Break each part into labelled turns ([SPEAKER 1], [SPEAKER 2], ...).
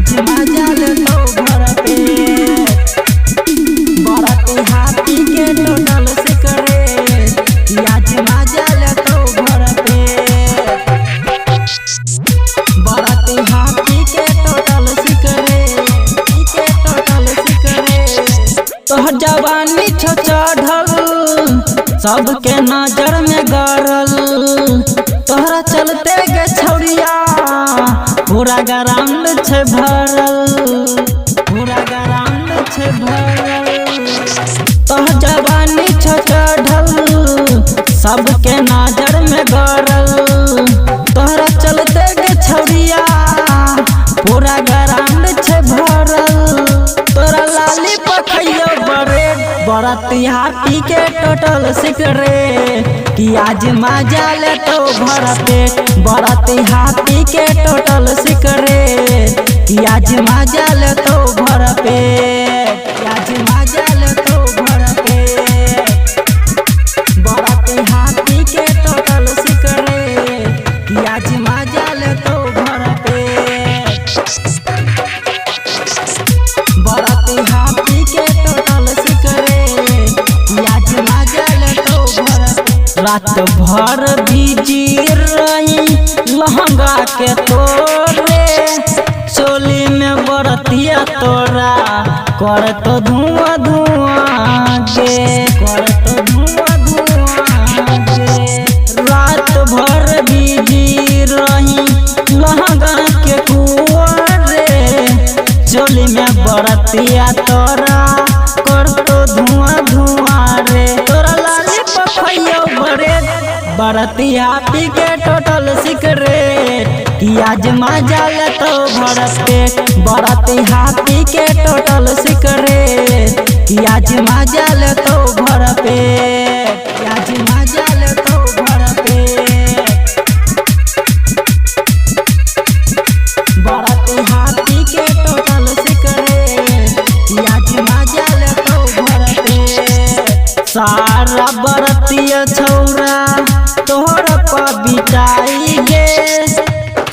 [SPEAKER 1] आज मजा ले तो भर पेट बराती हाथी के टोटल सिकरेट आज मजा ले तो भर पेट बराती हाथी के टोटल सिकरेट तोहर जवानी छो चढ़ल सबके नजर में गड़ल तोहरा चलते गे छौरिया पूरा ग्राउंड छे भरल तोहर जवानी छो चढ़ल सबके नजर में गड़ल तोहरा चलते गे छौरिया पूरा ग्राउंड छे भरल तोरा लाली पखैयो बरेड बराती हाथी के टोटल सिकरेट कि आज मजा ले तो भर पेट बराती हाथी के टोटल सिकरेट कि आज मजा ले तो भर पेट आज मजा ले तो भर पेट बराती हाथी के टोटल सिकरेट कि आज मजा ले तो भर पेट बराती हाथी के टोटल सिकरेट आज मजा ले तो भर रात भर बिजी रही लहंगा के तोरे चोली में बरतिया तोरा कर तो धुआं गे रात भर बिजी रही लहंगा के कुंवरे चोली में बरतिया तोरा कर तो धुआं रे तोरा लाली पखैयो बरे बराती हाथी के टोटल सिकरेट कि आज मजा ले तो भर पेट बराती हाथी के टोटल सिकरेट कि आज मजा ले तो भर पेट आज मजा ले तो भर पेट बराती हाथी के टोटल सिकरेट कि आज मजा ले तो भर पेट सारा बरतिया छौरा तोहर पबिताई गे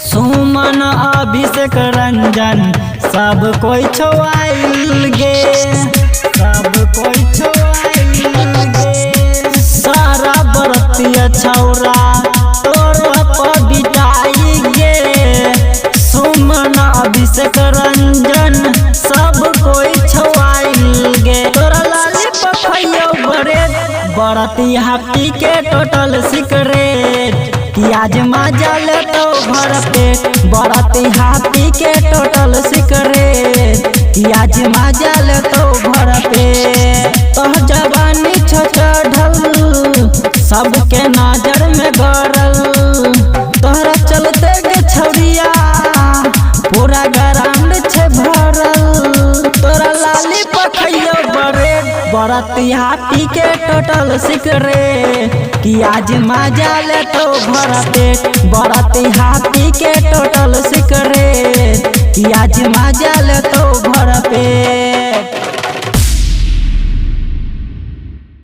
[SPEAKER 1] सुमन अभिषेक रंजन सब कोई छोआइल गे सारा बरतिया छौरा तोहर पबिताई गे सुमन अभिषेक रंजन सब कोई छोआइल गे तोरा लाली पखैयो बरे बराती हाथी के टोटल सिकरेट कि आज मजा ले तो भर पेट बराती हाथी के टोटल सिकरेट कि आज मजा ले तो भर पेट तोहर जवानी छो चढ़ल सबके नजर में गड़ल तोहरा चलते गे छौरिया पूरा ग्राउंड छे भरल तोरा लाली पखैयो बरेड बराती हाथी के टोटल सिकरेट कि आज मजा ले तो भर पेट बराती हाथी के टोटल सिकरेट कि आज मजा ले तो